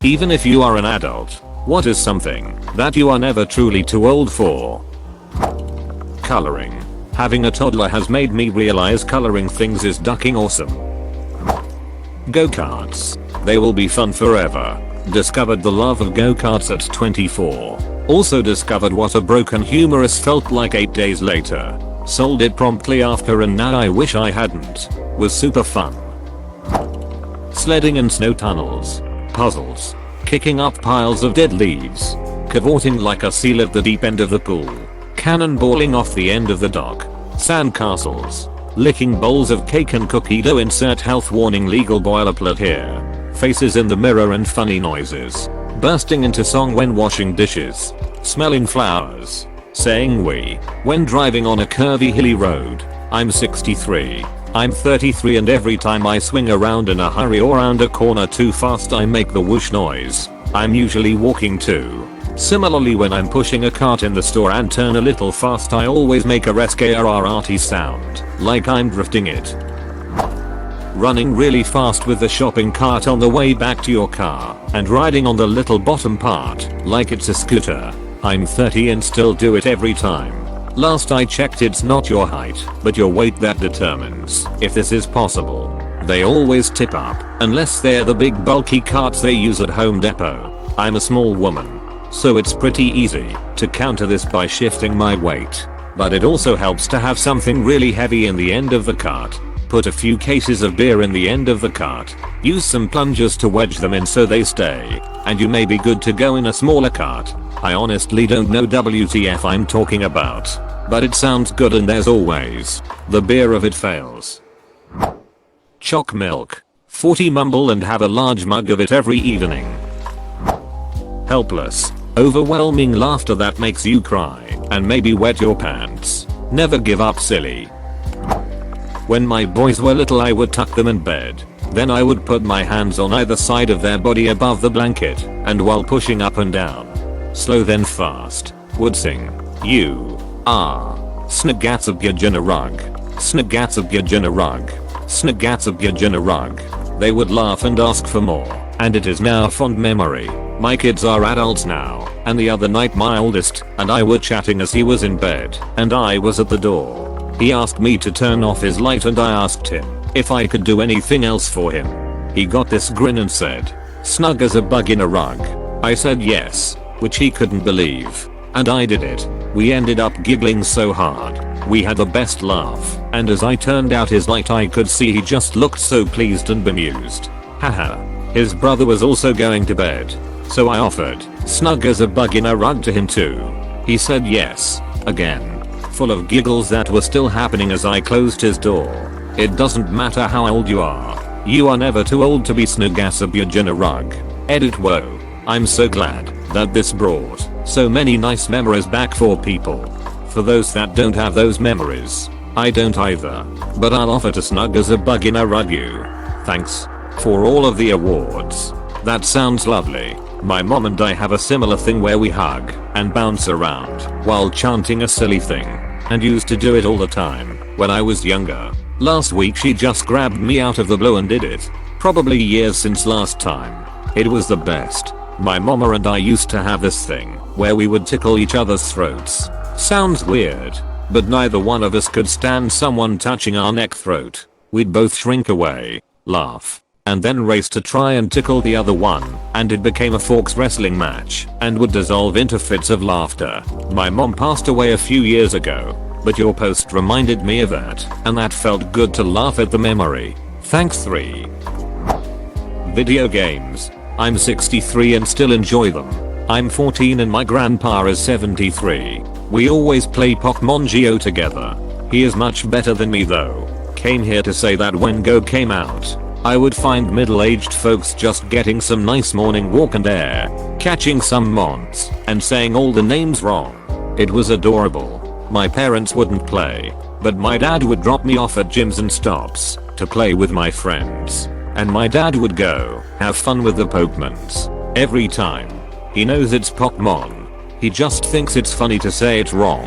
Even if you are an adult, what is something that you are never truly too old for? Coloring. Having a toddler has made me realize coloring things is ducking awesome. Go-karts. They will be fun forever. Discovered the love of go-karts at 24. Also discovered what a broken humerus felt like 8 days later. Sold it promptly after and now I wish I hadn't. Was super fun. Sledding in snow tunnels. Puzzles. Kicking up piles of dead leaves. Cavorting like a seal at the deep end of the pool. Cannonballing off the end of the dock. Sand castles. Licking bowls of cake and cookie dough. Insert health warning legal boilerplate here. Faces in the mirror and funny noises. Bursting into song when washing dishes. Smelling flowers. Saying we when driving on a curvy hilly road. I'm 63. I'm 33 and every time I swing around in a hurry or round a corner too fast I make the whoosh noise. I'm usually walking too. Similarly when I'm pushing a cart in the store and turn a little fast I always make a RSKRRT sound, like I'm drifting it. Running really fast with the shopping cart on the way back to your car, and riding on the little bottom part, like it's a scooter. I'm 30 and still do it every time. Last I checked it's not your height, but your weight that determines if this is possible. They always tip up, unless they're the big bulky carts they use at Home Depot. I'm a small woman, so it's pretty easy to counter this by shifting my weight. But it also helps to have something really heavy in the end of the cart. Put a few cases of beer in the end of the cart. Use some plungers to wedge them in so they stay, and you may be good to go in a smaller cart. I honestly don't know WTF I'm talking about, but it sounds good and there's always the beer of it fails. Choc milk. 40 mumble and have a large mug of it every evening. Helpless. Overwhelming laughter that makes you cry and maybe wet your pants. Never give up silly. When my boys were little I would tuck them in bed. Then I would put my hands on either side of their body above the blanket and while pushing up and down, slow then fast, would sing, "You are Snagatsabgyajinarug, Snagatsabgyajinarug, Snagatsabgyajinarug." They would laugh and ask for more, and it is now a fond memory. My kids are adults now, and the other night my oldest and I were chatting as he was in bed, and I was at the door. He asked me to turn off his light and I asked him if I could do anything else for him. He got this grin and said, "Snug as a bug in a rug." I said yes, which he couldn't believe, and I did it. We ended up giggling so hard. We had the best laugh, and as I turned out his light I could see he just looked so pleased and bemused. Haha. His brother was also going to bed, so I offered "snug as a bug in a rug" to him too. He said yes, again, full of giggles that were still happening as I closed his door. It doesn't matter how old you are never too old to be Snagatsabgyajinarug. Edit whoa. I'm so glad that this brought so many nice memories back for people. For those that don't have those memories, I don't either, but I'll offer to snug as a bug in a rug you. Thanks for all of the awards. That sounds lovely. My mom and I have a similar thing where we hug and bounce around while chanting a silly thing, and used to do it all the time when I was younger. Last week she just grabbed me out of the blue and did it. Probably years since last time. It was the best. My mama and I used to have this thing where we would tickle each other's throats. Sounds weird, but neither one of us could stand someone touching our neck throat. We'd both shrink away, laugh, and then race to try and tickle the other one, and it became a forks wrestling match and would dissolve into fits of laughter. My mom passed away a few years ago, but your post reminded me of that, and that felt good to laugh at the memory. Thanks 3. Video games. I'm 63 and still enjoy them. I'm 14 and my grandpa is 73. We always play Pokemon Go together. He is much better than me though. Came here to say that when Go came out, I would find middle-aged folks just getting some nice morning walk and air, catching some mons, and saying all the names wrong. It was adorable. My parents wouldn't play, but my dad would drop me off at gyms and stops to play with my friends. And my dad would go have fun with the Pokemons. Every time. He knows it's Pokemon. He just thinks it's funny to say it wrong.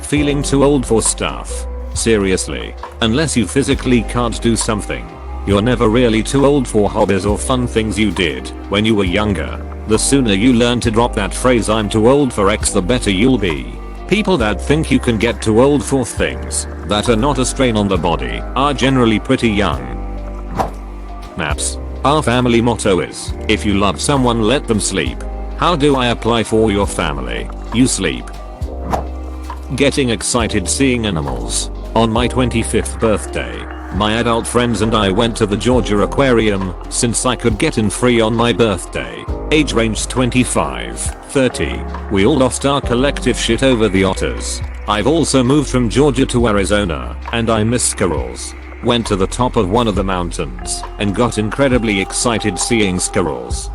Feeling too old for stuff. Seriously, unless you physically can't do something, You're never really too old for hobbies or fun things you did when you were younger. The sooner you learn to drop that phrase "I'm too old for X" the better you'll be. People that think you can get too old for things that are not a strain on the body are generally pretty young. Naps. Our family motto is, if you love someone let them sleep. How do I apply for your family? You sleep. Getting excited seeing animals. On my 25th birthday, my adult friends and I went to the Georgia Aquarium since I could get in free on my birthday. Age range 25-30. We all lost our collective shit over the otters. I've also moved from Georgia to Arizona and I miss squirrels. Went to the top of one of the mountains and got incredibly excited seeing squirrels.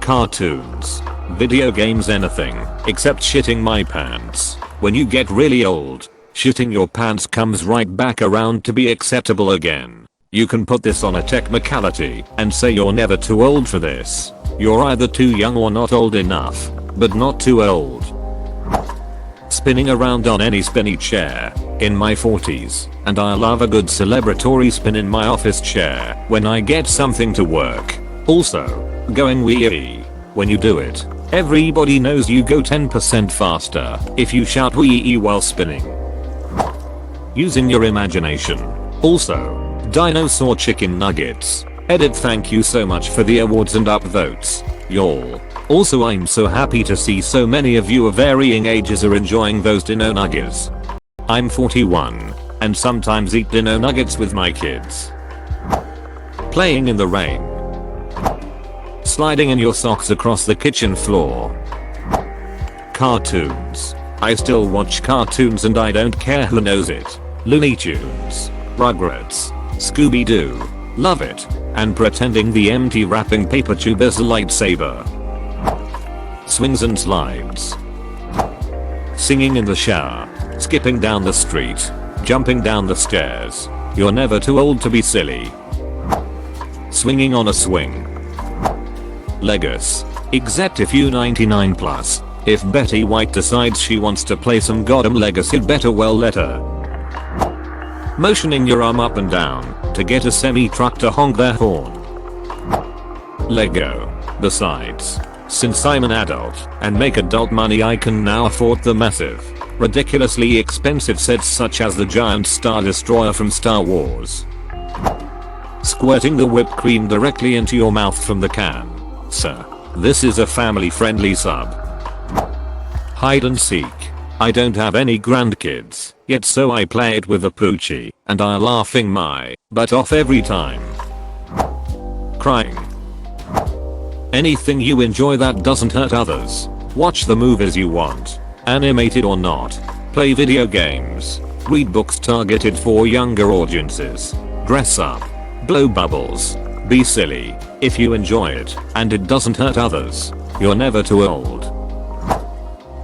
Cartoons. Video games, anything except shitting my pants. When you get really old, shitting your pants comes right back around to be acceptable again. You can put this on a technicality and say you're never too old for this. You're either too young or not old enough, but not too old. Spinning around on any spinny chair. In my 40s, and I love a good celebratory spin in my office chair when I get something to work. Also, going wee when you do it. Everybody knows you go 10% faster if you shout wee while spinning. Using your imagination. Also, dinosaur chicken nuggets. Edit, thank you so much for the awards and upvotes, y'all. Also, I'm so happy to see so many of you of varying ages are enjoying those dino nuggets. I'm 41 and sometimes eat dino nuggets with my kids. Playing in the rain. Sliding in your socks across the kitchen floor. Cartoons. I still watch cartoons and I don't care who knows it. Looney Tunes, Rugrats, Scooby-Doo. Love it. And pretending the empty wrapping paper tube is a lightsaber. Swings and slides. Singing in the shower. Skipping down the street. Jumping down the stairs. You're never too old to be silly. Swinging on a swing. Legos. Except if you 99 plus. If Betty White decides she wants to play some goddamn Legos, you'd better well let her. Motioning your arm up and down to get a semi-truck to honk their horn. Lego. Besides, since I'm an adult and make adult money, I can now afford the massive, ridiculously expensive sets such as the giant Star Destroyer from Star Wars. Squirting the whipped cream directly into your mouth from the can. Sir, this is a family-friendly sub. Hide and seek. I don't have any grandkids yet, so I play it with a poochie and I'm laughing my butt off every time. Crying. Anything you enjoy that doesn't hurt others. Watch the movies you want, animated or not. Play video games. Read books targeted for younger audiences. Dress up. Blow bubbles. Be silly. If you enjoy it and it doesn't hurt others, you're never too old.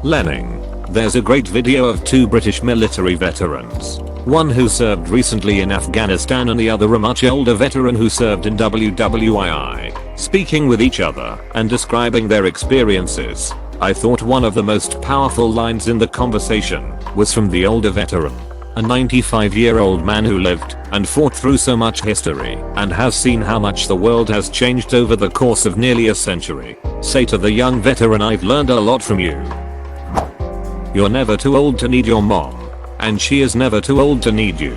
Learning. There's a great video of two British military veterans. One who served recently in Afghanistan and the other a much older veteran who served in WWII, speaking with each other and describing their experiences. I thought one of the most powerful lines in the conversation was from the older veteran, a 95-year-old man who lived and fought through so much history and has seen how much the world has changed over the course of nearly a century. Say to the young veteran, I've learned a lot from you. You're never too old to need your mom, and she is never too old to need you.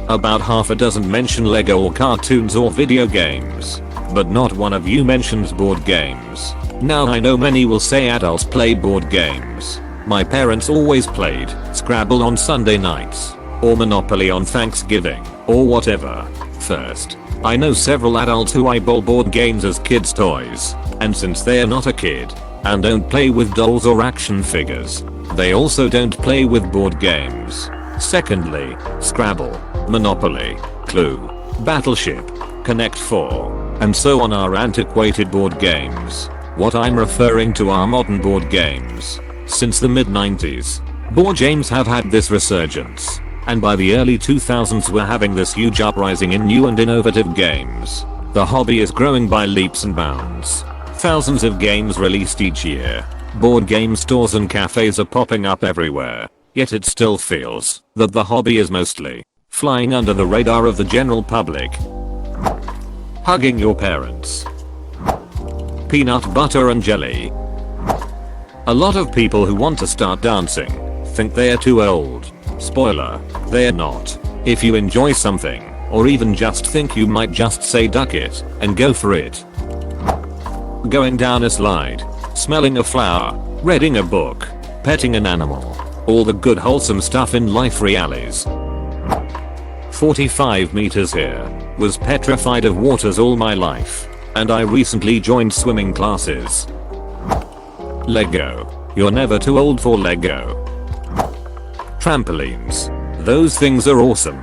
About half a dozen mention Lego or cartoons or video games, but not one of you mentions board games. Now I know many will say adults play board games. My parents always played Scrabble on Sunday nights, or Monopoly on Thanksgiving, or whatever. First, I know several adults who eyeball board games as kids' toys, and since they are not a kid, and don't play with dolls or action figures, they also don't play with board games. Secondly, Scrabble, Monopoly, Clue, Battleship, Connect 4, and so on are antiquated board games. What I'm referring to are modern board games. Since the mid-90s, board games have had this resurgence, and by the early 2000s we're having this huge uprising in new and innovative games. The hobby is growing by leaps and bounds. Thousands of games released each year. Board game stores and cafes are popping up everywhere. Yet it still feels that the hobby is mostly Flying under the radar of the general public. Hugging your parents. Peanut butter and jelly. A lot of people who want to start dancing think they are too old. Spoiler, they are not. If you enjoy something, or even just think you might just say duck it and go for it. Going down a slide, smelling a flower, reading a book, petting an animal. All the good wholesome stuff in life realities. 45 meters here. Was petrified of waters all my life. And I recently joined swimming classes. Lego. You're never too old for Lego. Trampolines. Those things are awesome.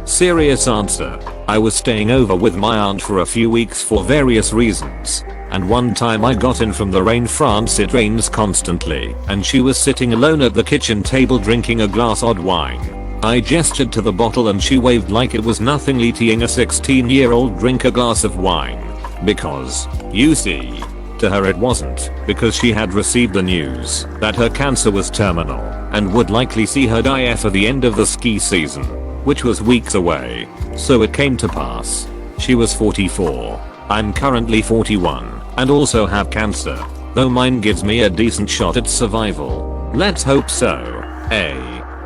Serious answer. I was staying over with my aunt for a few weeks for various reasons. And one time I got in from the rain. France, it rains constantly, and she was sitting alone at the kitchen table drinking a glass of wine. I gestured to the bottle and she waved like it was nothing, letting a 16-year-old drink a glass of wine. Because, you see, to her it wasn't, because she had received the news that her cancer was terminal and would likely see her die after the end of the ski season, which was weeks away. So it came to pass. She was 44. I'm currently 41 and also have cancer, though mine gives me a decent shot at survival. Let's hope so.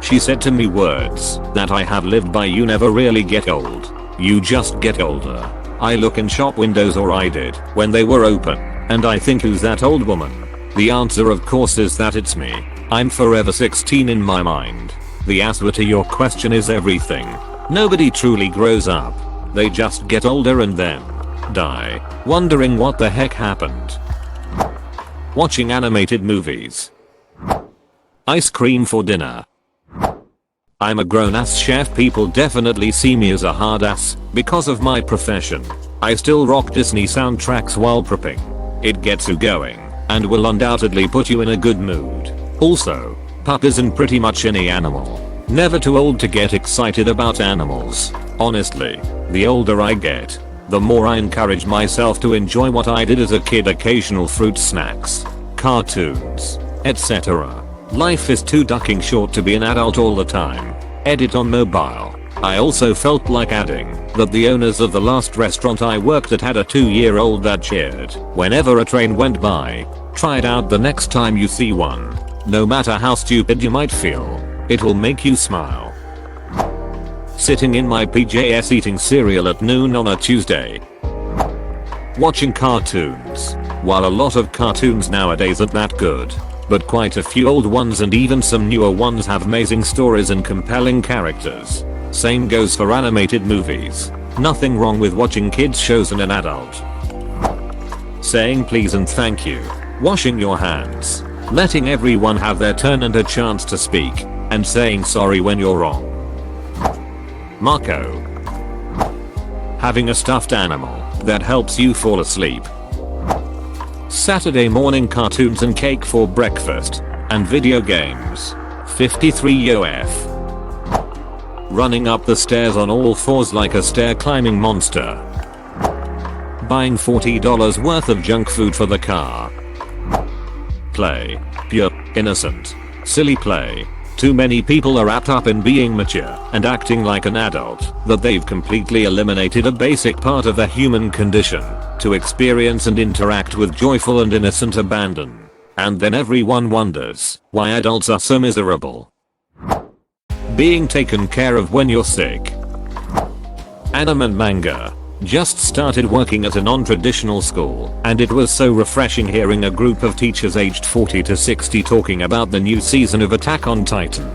She said to me words that I have lived by: you never really get old. You just get older. I look in shop windows, or I did when they were open, and I think, who's that old woman? The answer of course is that it's me. I'm forever 16 in my mind. The answer to your question is everything. Nobody truly grows up. They just get older and then die, wondering what the heck happened. Watching animated movies. Ice cream for dinner. I'm a grown-ass chef. People definitely see me as a hard ass because of my profession. I still rock Disney soundtracks while prepping. It gets you going and will undoubtedly put you in a good mood. Also, pup isn't pretty much any animal. Never too old to get excited about animals. Honestly, the older I get, the more I encourage myself to enjoy what I did as a kid: occasional fruit snacks, cartoons, etc. Life is too ducking short to be an adult all the time. Edit on mobile. I also felt like adding that the owners of the last restaurant I worked at had a 2-year-old that cheered whenever a train went by. Try it out the next time you see one. No matter how stupid you might feel, it will make you smile. Sitting in my PJs eating cereal at noon on a Tuesday. Watching cartoons. While a lot of cartoons nowadays aren't that good, but quite a few old ones and even some newer ones have amazing stories and compelling characters. Same goes for animated movies. Nothing wrong with watching kids shows and an adult. Saying please and thank you. Washing your hands. Letting everyone have their turn and a chance to speak. And saying sorry when you're wrong. Marco. Having a stuffed animal that helps you fall asleep. Saturday morning cartoons and cake for breakfast. And video games. 53 UF. Running up the stairs on all fours like a stair climbing monster. Buying $40 worth of junk food for the car. Play. Pure, innocent, silly play. Too many people are wrapped up in being mature and acting like an adult that they've completely eliminated a basic part of the human condition: to experience and interact with joyful and innocent abandon. And then everyone wonders why adults are so miserable. Being taken care of when you're sick. Anime and manga. Just started working at a non-traditional school, and it was so refreshing hearing a group of teachers aged 40 to 60 talking about the new season of Attack on Titan.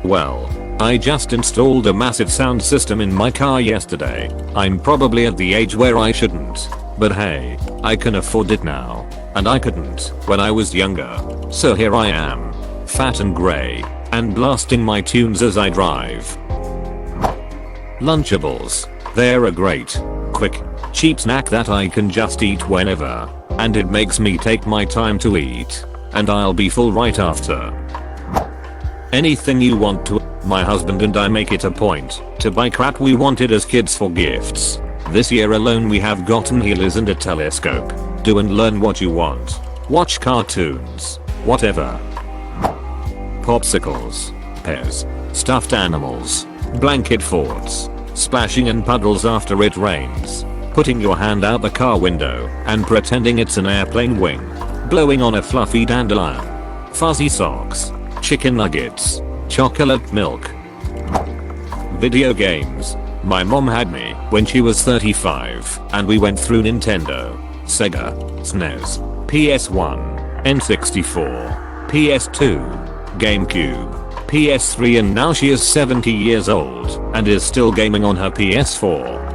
Well, I just installed a massive sound system in my car yesterday. I'm probably at the age where I shouldn't, but hey, I can afford it now, and I couldn't when I was younger. So here I am, fat and grey, and blasting my tunes as I drive. Lunchables. They're a great, quick, cheap snack that I can just eat whenever, and it makes me take my time to eat, and I'll be full right after. Anything you want to. My husband and I make it a point to buy crap we wanted as kids for gifts. This year alone we have gotten healers and a telescope. Do and learn what you want. Watch cartoons. Whatever. Popsicles. Pears. stuffed animals, blanket forts, splashing in puddles after it rains, putting your hand out the car window and pretending it's an airplane wing, blowing on a fluffy dandelion, fuzzy socks, chicken nuggets, chocolate milk. Video games. My mom had me when she was 35 and we went through Nintendo, Sega, SNES, PS1, N64, PS2, GameCube, PS3, and now she is 70 years old and is still gaming on her PS4.